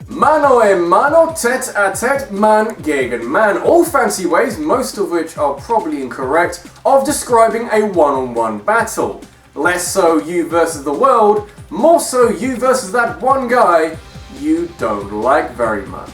Mano a mano, tete a tete, man gegen man. All fancy ways, most of which are probably incorrect, of describing a one-on-one battle. Less so you versus the world, more so you versus that one guy you don't like very much.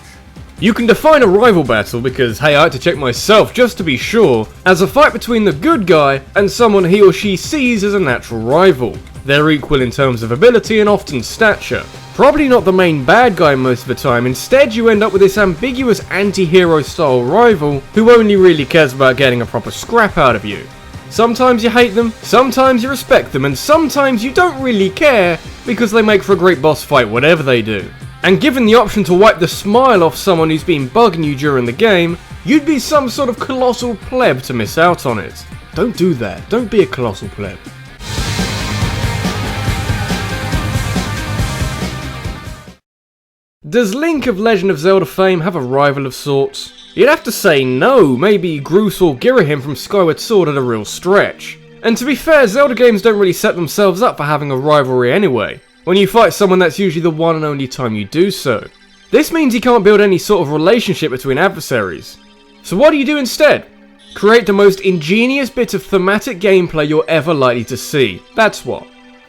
You can define a rival battle because, hey, I had to check myself just to be sure, as a fight between the good guy and someone he or she sees as a natural rival. They're equal in terms of ability and often stature. Probably not the main bad guy most of the time, instead you end up with this ambiguous anti-hero style rival who only really cares about getting a proper scrap out of you. Sometimes you hate them, sometimes you respect them, and sometimes you don't really care because they make for a great boss fight whatever they do. And given the option to wipe the smile off someone who's been bugging you during the game, you'd be some sort of colossal pleb to miss out on it. Don't do that, don't be a colossal pleb. Does Link of Legend of Zelda fame have a rival of sorts? You'd have to say no, maybe Groose or Girahim from Skyward Sword at a real stretch. And to be fair, Zelda games don't really set themselves up for having a rivalry anyway. When you fight someone, that's usually the one and only time you do so. This means you can't build any sort of relationship between adversaries. So what do you do instead? Create the most ingenious bit of thematic gameplay you're ever likely to see. That's what.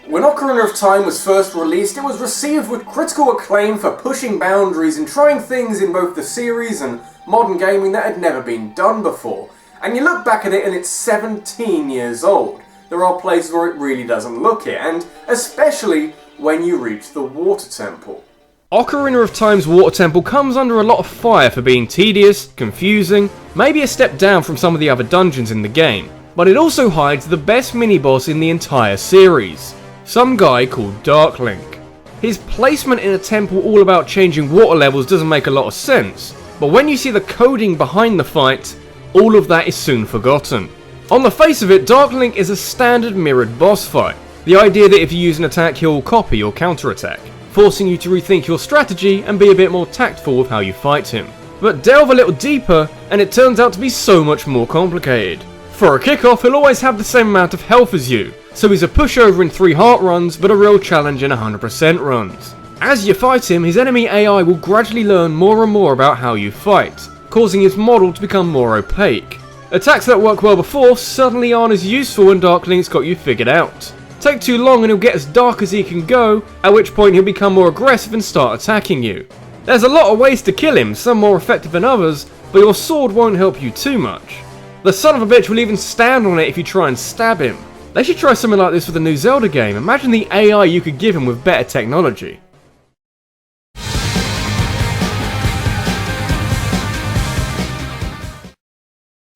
When Ocarina of Time was first released, it was received with critical acclaim for pushing boundaries and trying things in both the series and modern gaming that had never been done before. And you look back at it and it's 17 years old. There are places where it really doesn't look it, and especially when you reach the Water Temple. Ocarina of Time's Water Temple comes under a lot of fire for being tedious, confusing, maybe a step down from some of the other dungeons in the game, but it also hides the best mini-boss in the entire series. Some guy called Dark Link. His placement in a temple all about changing water levels doesn't make a lot of sense, but when you see the coding behind the fight, all of that is soon forgotten. On the face of it, Dark Link is a standard mirrored boss fight. The idea that if you use an attack he'll copy or counter-attack, forcing you to rethink your strategy and be a bit more tactful with how you fight him. But delve a little deeper and it turns out to be so much more complicated. For a kickoff, he'll always have the same amount of health as you, so he's a pushover in 3 heart runs, but a real challenge in 100% runs. As you fight him, his enemy AI will gradually learn more and more about how you fight, causing his model to become more opaque. Attacks that worked well before suddenly aren't as useful when Dark Link's got you figured out. Take too long and he'll get as dark as he can go, at which point he'll become more aggressive and start attacking you. There's a lot of ways to kill him, some more effective than others, but your sword won't help you too much. The son of a bitch will even stand on it if you try and stab him. They should try something like this with a new Zelda game. Imagine the AI you could give him with better technology.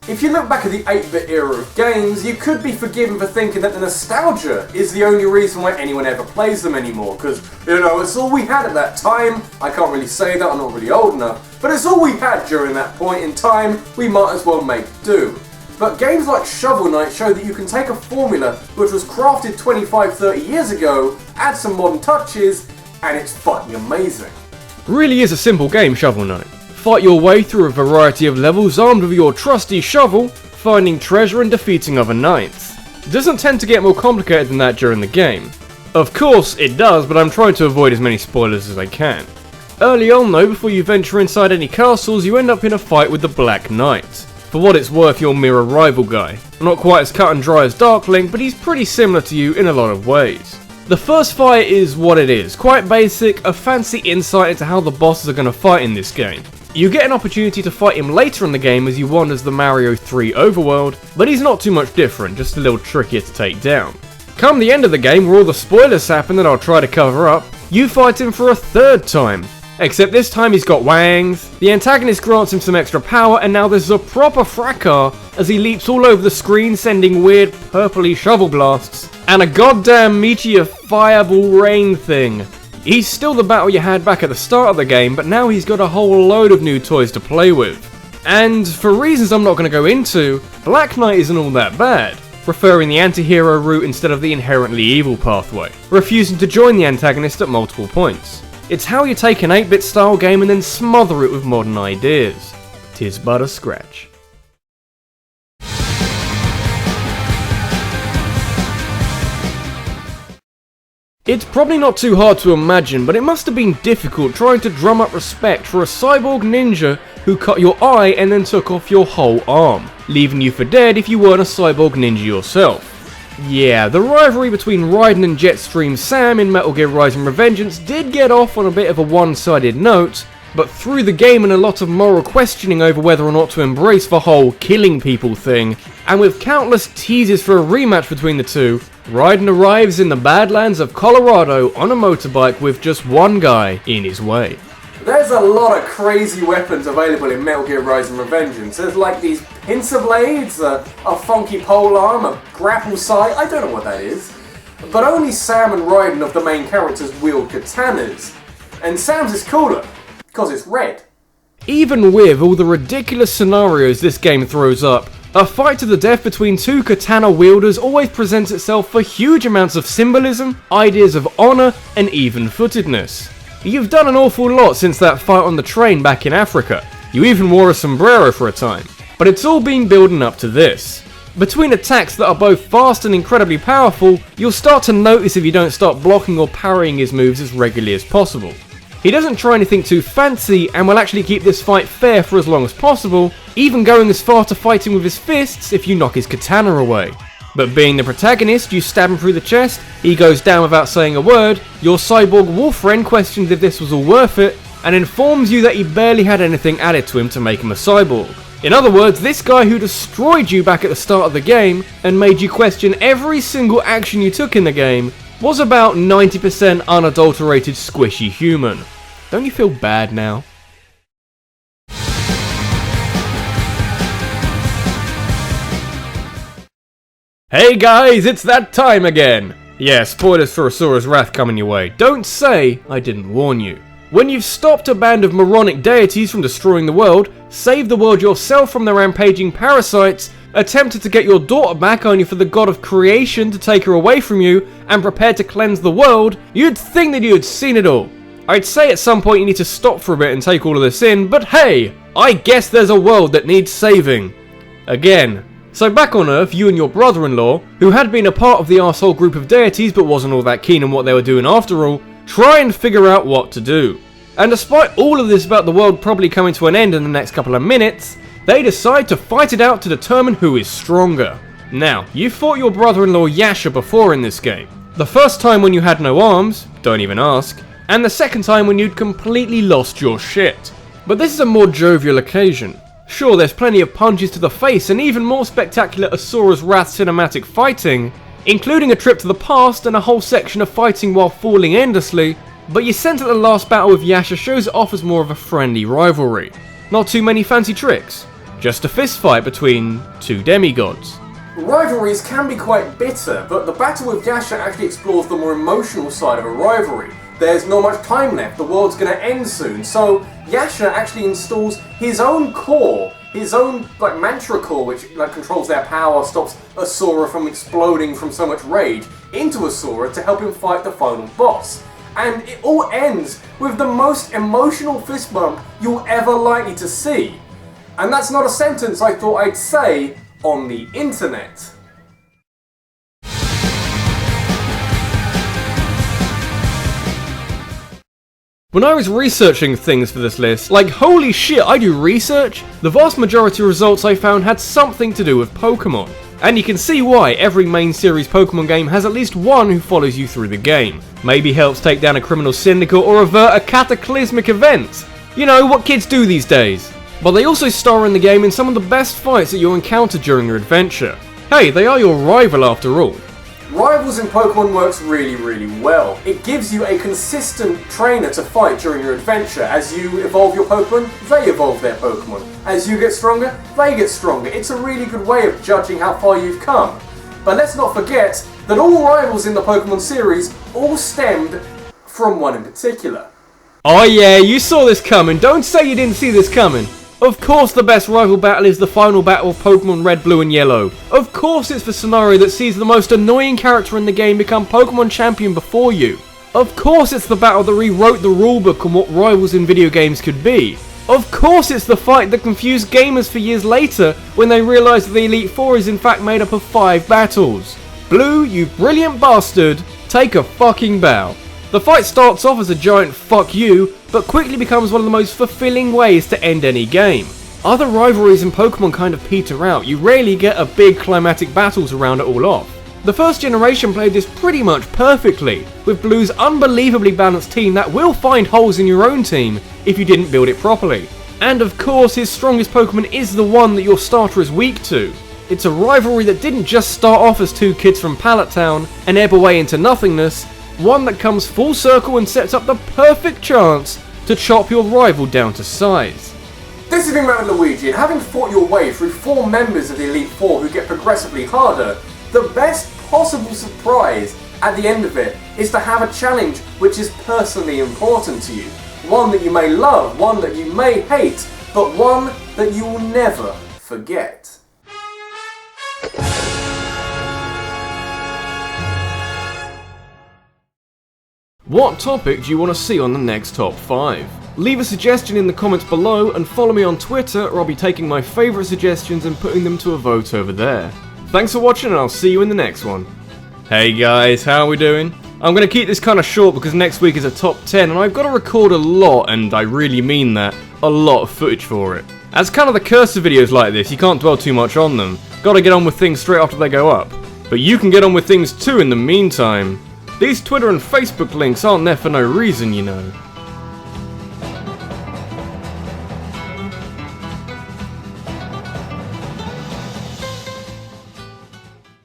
If you look back at the 8-bit era of games, you could be forgiven for thinking that the nostalgia is the only reason why anyone ever plays them anymore, because, you know, it's all we had at that time. I can't really say that, I'm not really old enough, but it's all we had during that point in time, we might as well make do. But games like Shovel Knight show that you can take a formula which was crafted 25-30 years ago, add some modern touches, and it's fucking amazing. Really is a simple game, Shovel Knight. Fight your way through a variety of levels armed with your trusty shovel, finding treasure and defeating other knights. It doesn't tend to get more complicated than that during the game. Of course it does, but I'm trying to avoid as many spoilers as I can. Early on though, before you venture inside any castles, you end up in a fight with the Black Knight. For what it's worth, your mirror rival guy. Not quite as cut and dry as Dark Link, but he's pretty similar to you in a lot of ways. The first fight is what it is, quite basic, a fancy insight into how the bosses are going to fight in this game. You get an opportunity to fight him later in the game as you wander as the Mario 3 overworld, but he's not too much different, just a little trickier to take down. Come the end of the game, where all the spoilers happen that I'll try to cover up, you fight him for a third time. Except this time he's got wangs, the antagonist grants him some extra power, and now there's a proper fracas as he leaps all over the screen sending weird purpley shovel blasts, and a goddamn meteor fireball rain thing. He's still the battle you had back at the start of the game, but now he's got a whole load of new toys to play with. And for reasons I'm not going to go into, Black Knight isn't all that bad, preferring the anti-hero route instead of the inherently evil pathway, refusing to join the antagonist at multiple points. It's how you take an 8-bit style game and then smother it with modern ideas. 'Tis but a scratch. It's probably not too hard to imagine, but it must have been difficult trying to drum up respect for a cyborg ninja who cut your eye and then took off your whole arm, leaving you for dead if you weren't a cyborg ninja yourself. Yeah, the rivalry between Raiden and Jetstream Sam in Metal Gear Rising: Revengeance did get off on a bit of a one-sided note, but through the game and a lot of moral questioning over whether or not to embrace the whole killing people thing, and with countless teases for a rematch between the two, Raiden arrives in the Badlands of Colorado on a motorbike with just one guy in his way. There's a lot of crazy weapons available in Metal Gear Rising: Revengeance. There's like these pincer blades, a funky polearm, a grapple sight, I don't know what that is. But only Sam and Raiden of the main characters wield katanas. And Sam's is cooler, because it's red. Even with all the ridiculous scenarios this game throws up, a fight to the death between two katana wielders always presents itself for huge amounts of symbolism, ideas of honour, and even-footedness. You've done an awful lot since that fight on the train back in Africa. You even wore a sombrero for a time. But it's all been building up to this. Between attacks that are both fast and incredibly powerful, you'll start to notice if you don't start blocking or parrying his moves as regularly as possible. He doesn't try anything too fancy and will actually keep this fight fair for as long as possible, even going as far to fighting with his fists if you knock his katana away. But being the protagonist, you stab him through the chest, he goes down without saying a word, your cyborg wolf friend questions if this was all worth it, and informs you that he barely had anything added to him to make him a cyborg. In other words, this guy who destroyed you back at the start of the game, and made you question every single action you took in the game, was about 90% unadulterated squishy human. Don't you feel bad now? Hey guys, it's that time again! Yeah, spoilers for Asura's Wrath coming your way. Don't say I didn't warn you. When you've stopped a band of moronic deities from destroying the world, saved the world yourself from the rampaging parasites, attempted to get your daughter back only for the god of creation to take her away from you, and prepared to cleanse the world, you'd think that you had seen it all. I'd say at some point you need to stop for a bit and take all of this in, but hey, I guess there's a world that needs saving. Again. So back on Earth, you and your brother-in-law, who had been a part of the arsehole group of deities but wasn't all that keen on what they were doing after all, try and figure out what to do. And despite all of this about the world probably coming to an end in the next couple of minutes, they decide to fight it out to determine who is stronger. Now, you fought your brother-in-law Yasha before in this game. The first time when you had no arms, don't even ask, and the second time when you'd completely lost your shit. But this is a more jovial occasion. Sure, there's plenty of punches to the face and even more spectacular Asura's Wrath cinematic fighting, including a trip to the past and a whole section of fighting while falling endlessly, but you sense that the last battle with Yasha shows it off as more of a friendly rivalry. Not too many fancy tricks, just a fist fight between two demigods. Rivalries can be quite bitter, but the battle with Yasha actually explores the more emotional side of a rivalry. There's not much time left, the world's gonna end soon, so Yasha actually installs his own core, his own mantra core, which controls their power, stops Asura from exploding from so much rage, into Asura to help him fight the final boss. And it all ends with the most emotional fist bump you'll ever likely to see. And that's not a sentence I thought I'd say on the internet. When I was researching things for this list, like holy shit, I do research, the vast majority of results I found had something to do with Pokemon. And you can see why every main series Pokemon game has at least one who follows you through the game. Maybe helps take down a criminal syndicate or avert a cataclysmic event. You know, what kids do these days. But they also star in the game in some of the best fights that you'll encounter during your adventure. Hey, they are your rival after all. Rivals in Pokemon works really well. It gives you a consistent trainer to fight during your adventure. As you evolve your Pokemon, they evolve their Pokemon. As you get stronger, they get stronger. It's a really good way of judging how far you've come. But let's not forget that all rivals in the Pokemon series all stemmed from one in particular. Oh yeah, you saw this coming. Don't say you didn't see this coming. Of course the best rival battle is the final battle of Pokemon Red, Blue and Yellow. Of course it's the scenario that sees the most annoying character in the game become Pokemon champion before you. Of course it's the battle that rewrote the rulebook on what rivals in video games could be. Of course it's the fight that confused gamers for years later when they realised that the Elite Four is in fact made up of 5 battles. Blue, you brilliant bastard, take a fucking bow. The fight starts off as a giant fuck you, but quickly becomes one of the most fulfilling ways to end any game. Other rivalries in Pokemon kind of peter out, you rarely get a big climatic battle to round it all off. The first generation played this pretty much perfectly, with Blue's unbelievably balanced team that will find holes in your own team if you didn't build it properly. And of course his strongest Pokemon is the one that your starter is weak to. It's a rivalry that didn't just start off as two kids from Pallet Town and ebb away into nothingness, one that comes full circle and sets up the perfect chance to chop your rival down to size. This has been RabbidLuigi, and having fought your way through 4 members of the Elite Four who get progressively harder, the best possible surprise at the end of it is to have a challenge which is personally important to you. One that you may love, one that you may hate, but one that you will never forget. What topic do you want to see on the next top 5? Leave a suggestion in the comments below and follow me on Twitter, or I'll be taking my favourite suggestions and putting them to a vote over there. Thanks for watching, and I'll see you in the next one. Hey guys, how are we doing? I'm going to keep this kind of short because next week is a top 10 and I've got to record a lot, and I really mean that, a lot of footage for it. As kind of the curse of videos like this, you can't dwell too much on them. Gotta get on with things straight after they go up. But you can get on with things too in the meantime. These Twitter and Facebook links aren't there for no reason, you know.